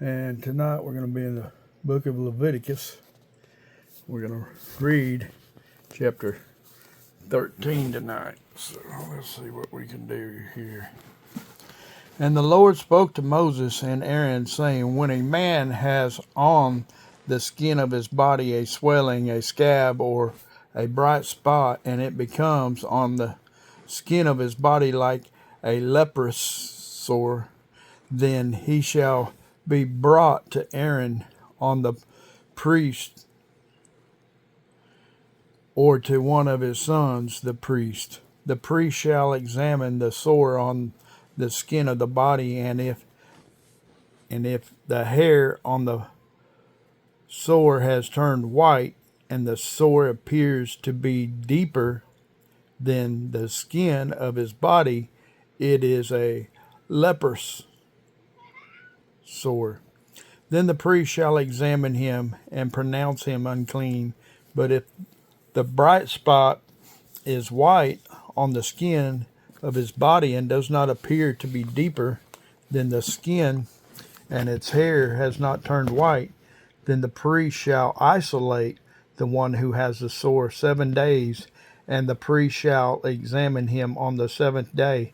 And tonight we're going to be in the book of Leviticus. We're going to read chapter 13 tonight. So let's see what we can do here. And the Lord spoke to Moses and Aaron, saying, when a man has on the skin of his body a swelling, a scab, or a bright spot, and it becomes on the skin of his body like a leprous sore, then he shall be brought to Aaron on the priest, or to one of his sons, the priest. The priest shall examine the sore on the skin of the body, and if the hair on the sore has turned white, and the sore appears to be deeper than the skin of his body, it is a leprous sore. Then the priest shall examine him and pronounce him unclean. But if the bright spot is white on the skin of his body and does not appear to be deeper than the skin, and its hair has not turned white, then the priest shall isolate the one who has the sore 7 days, and the priest shall examine him on the seventh day.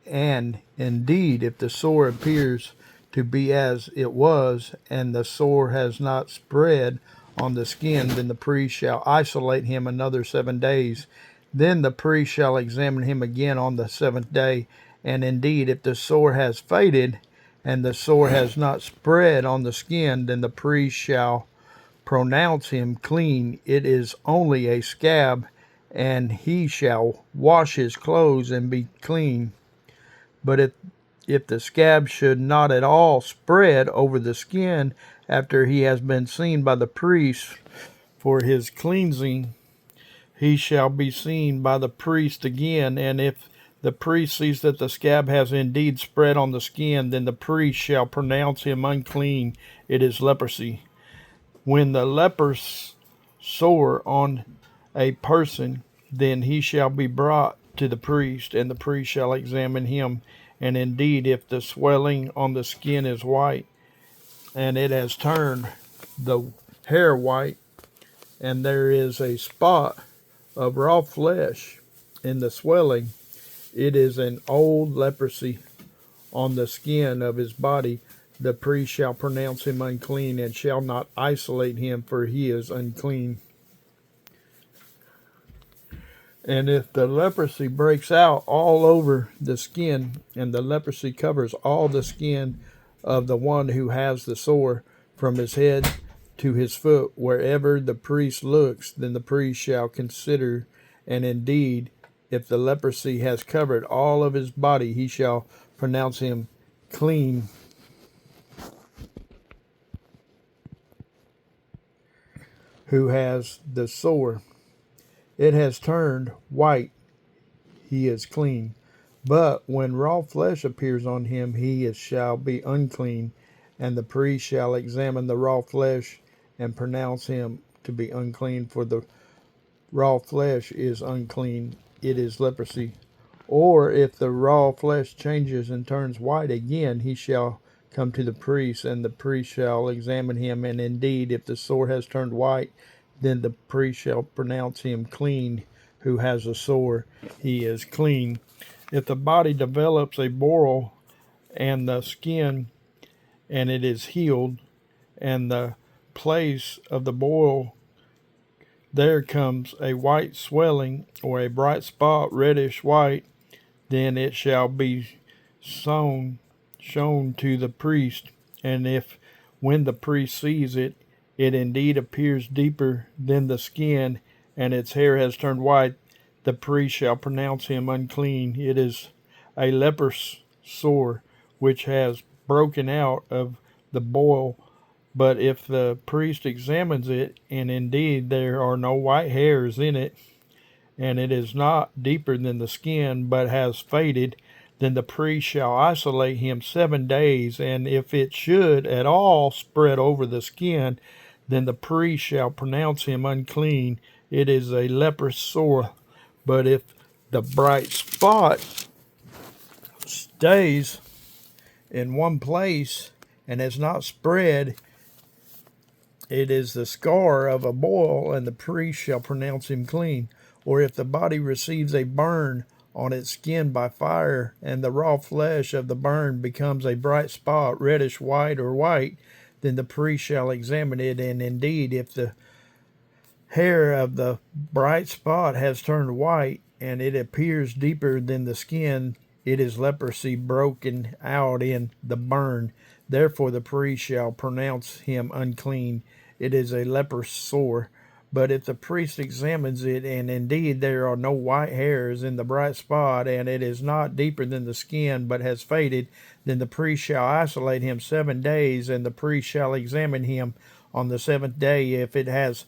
And indeed, if the sore appears to be as it was, and the sore has not spread on the skin, then the priest shall isolate him another 7 days. Then the priest shall examine him again on the seventh day. And indeed, if the sore has faded, and the sore has not spread on the skin, then the priest shall pronounce him clean. It is only a scab, and he shall wash his clothes and be clean. But if the scab should not at all spread over the skin after he has been seen by the priest for his cleansing, he shall be seen by the priest again. And if the priest sees that the scab has indeed spread on the skin, then the priest shall pronounce him unclean. It is leprosy. When the leprous sore on a person, then he shall be brought to the priest, and the priest shall examine him. And indeed, if the swelling on the skin is white, and it has turned the hair white, and there is a spot of raw flesh in the swelling, it is an old leprosy on the skin of his body. The priest shall pronounce him unclean, and shall not isolate him, for he is unclean. And if the leprosy breaks out all over the skin, and the leprosy covers all the skin of the one who has the sore, from his head to his foot, wherever the priest looks, then the priest shall consider, and indeed, if the leprosy has covered all of his body, he shall pronounce him clean. Who has the sore, it has turned white, he is clean. But when raw flesh appears on him, shall be unclean, and the priest shall examine the raw flesh and pronounce him to be unclean, for the raw flesh is unclean, it is leprosy. Or if the raw flesh changes and turns white again, he shall come to the priest, and the priest shall examine him. And indeed, if the sore has turned white, then the priest shall pronounce him clean. Who has a sore, he is clean. If the body develops a boil and the skin, and it is healed, and the place of the boil there comes a white swelling, or a bright spot, reddish white, then it shall be shown to the priest. And if when the priest sees it, it indeed appears deeper than the skin, and its hair has turned white, the priest shall pronounce him unclean. It is a leprous sore which has broken out of the boil. But if the priest examines it, and indeed there are no white hairs in it, and it is not deeper than the skin, but has faded, then the priest shall isolate him 7 days. And if it should at all spread over the skin, then the priest shall pronounce him unclean. It is a leprous sore. But if the bright spot stays in one place, and has not spread, it is the scar of a boil, and the priest shall pronounce him clean. Or if the body receives a burn on its skin by fire, and the raw flesh of the burn becomes a bright spot, reddish white or white, then the priest shall examine it, and indeed, if the hair of the bright spot has turned white, and it appears deeper than the skin, it is leprosy broken out in the burn. Therefore the priest shall pronounce him unclean. It is a leprous sore. But if the priest examines it, and indeed there are no white hairs in the bright spot, and it is not deeper than the skin, but has faded, then the priest shall isolate him 7 days, and the priest shall examine him on the 7th day. If it has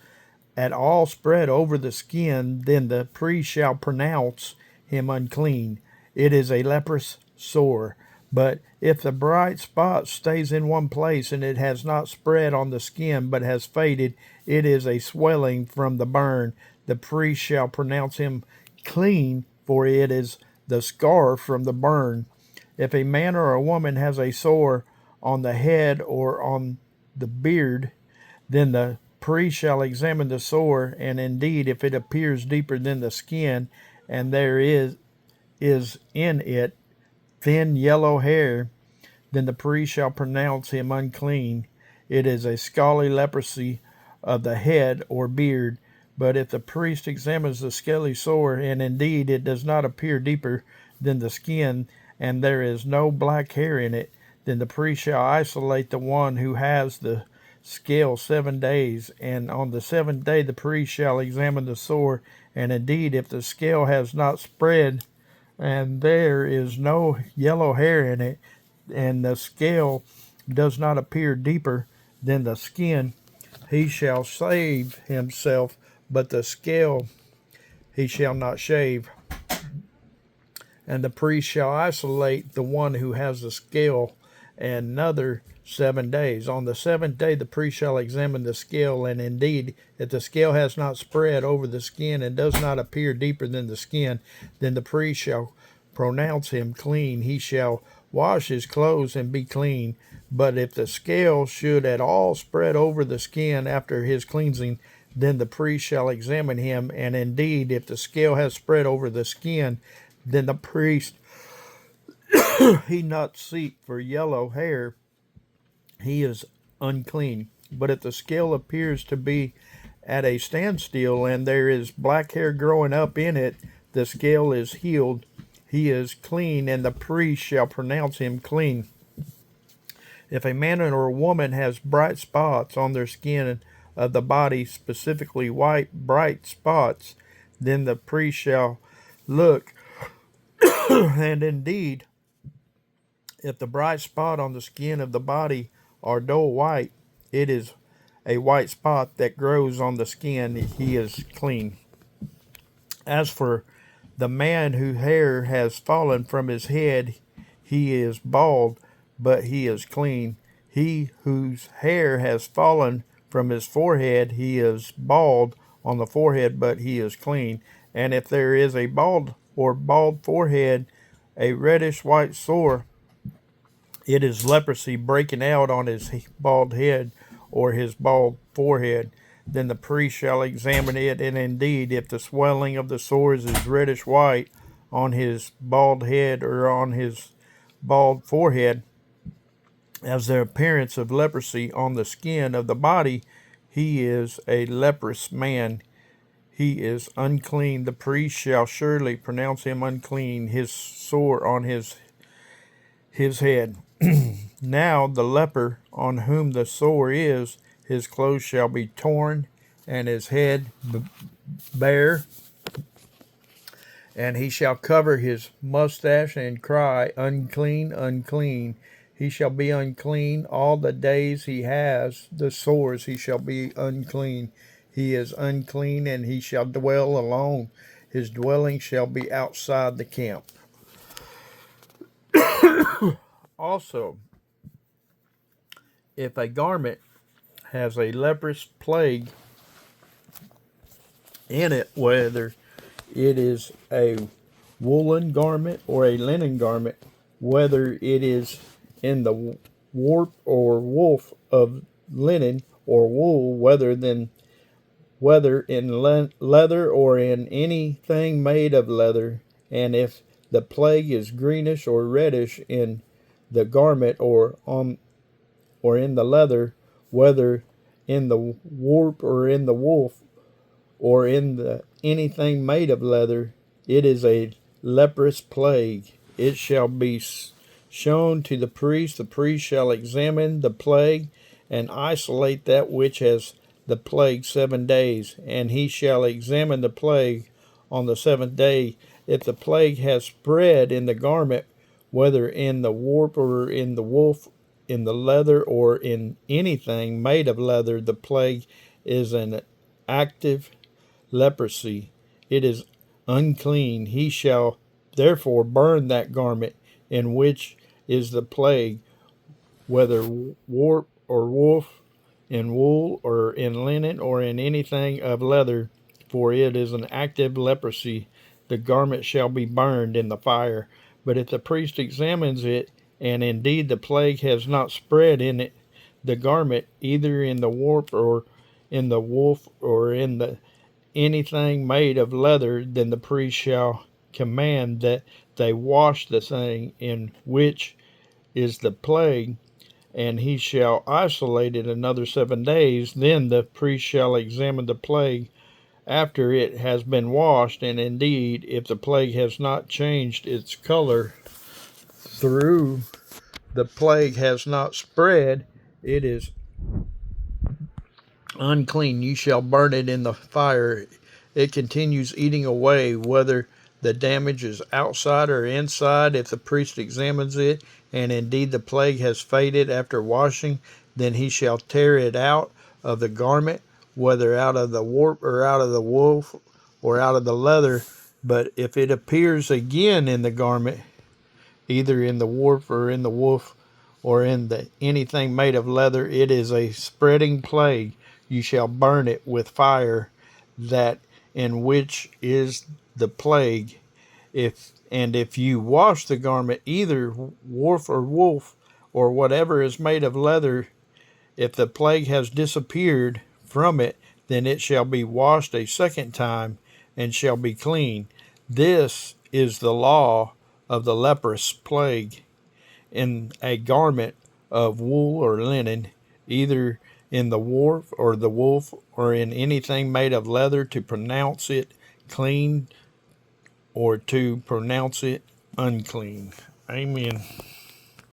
at all spread over the skin, then the priest shall pronounce him unclean. It is a leprous sore. But if the bright spot stays in one place, and it has not spread on the skin, but has faded, it is a swelling from the burn. The priest shall pronounce him clean, for it is the scar from the burn. If a man or a woman has a sore on the head or on the beard, then the priest shall examine the sore, and indeed, if it appears deeper than the skin, and there is in it thin yellow hair, then the priest shall pronounce him unclean. It is a scaly leprosy of the head or beard. But if the priest examines the scaly sore, and indeed it does not appear deeper than the skin, and there is no black hair in it, then the priest shall isolate the one who has the scale 7 days, and on the 7th day the priest shall examine the sore, and indeed if the scale has not spread, and there is no yellow hair in it, and the scale does not appear deeper than the skin, he shall shave himself, but the scale he shall not shave. And the priest shall isolate the one who has the scale another 7 days. On the 7th day the priest shall examine the scale, and indeed, if the scale has not spread over the skin and does not appear deeper than the skin, then the priest shall pronounce him clean. He shall wash his clothes and be clean. But if the scale should at all spread over the skin after his cleansing, then the priest shall examine him, and indeed, if the scale has spread over the skin, then the priest he not seek for yellow hair, he is unclean. But if the scale appears to be at a standstill, and there is black hair growing up in it, the scale is healed, he is clean, and the priest shall pronounce him clean. If a man or a woman has bright spots on their skin of the body, specifically white bright spots, then the priest shall look, and indeed, if the bright spot on the skin of the body are dull white, it is a white spot that grows on the skin, he is clean. As for the man whose hair has fallen from his head, he is bald, but he is clean. He whose hair has fallen from his forehead, he is bald on the forehead, but he is clean. And if there is a bald or bald forehead, a reddish white sore, it is leprosy breaking out on his bald head or his bald forehead. Then the priest shall examine it, and indeed, if the swelling of the sores is reddish white on his bald head or on his bald forehead, as the appearance of leprosy on the skin of the body, he is a leprous man. He is unclean. The priest shall surely pronounce him unclean, his sore on his head. Now the leper on whom the sore is, his clothes shall be torn, and his head bare, and he shall cover his mustache and cry, unclean, unclean. He shall be unclean all the days he has the sores. He shall be unclean. He is unclean, and he shall dwell alone. His dwelling shall be outside the camp. Also, if a garment has a leprous plague in it, whether it is a woolen garment or a linen garment, whether it is in the warp or woof of linen or wool, whether in leather or in anything made of leather, and if the plague is greenish or reddish in the garment or in the leather, whether in the warp or in the woof, or in the anything made of leather, it is a leprous plague. It shall be shown to the priest. The priest shall examine the plague and isolate that which has the plague 7 days, and he shall examine the plague on the seventh day. If the plague has spread in the garment, whether in the warp or in the woof, in the leather or in anything made of leather, the plague is an active leprosy. It is unclean. He shall therefore burn that garment in which is the plague, whether warp or woof, in wool or in linen or in anything of leather, for it is an active leprosy. The garment shall be burned in the fire. But if the priest examines it, and indeed the plague has not spread in it, the garment, either in the warp or in the woof or in the anything made of leather, then the priest shall command that they wash the thing in which is the plague, and he shall isolate it another 7 days. Then the priest shall examine the plague after it has been washed, and indeed, if the plague has not changed its color through the plague has not spread, it is unclean. You shall burn it in the fire. It continues eating away, whether the damage is outside or inside. If the priest examines it, and indeed the plague has faded after washing, then he shall tear it out of the garment, whether out of the warp or out of the woof or out of the leather. But if it appears again in the garment, either in the warp or in the woof or in the anything made of leather, it is a spreading plague. You shall burn it with fire, that in which is the plague. If you wash the garment, either warp or woof, or whatever is made of leather, if the plague has disappeared from it, then it shall be washed a second time, and shall be clean. This is the law of the leprous plague, in a garment of wool or linen, either in the warp or the woof, or in anything made of leather, to pronounce it clean or to pronounce it unclean. Amen.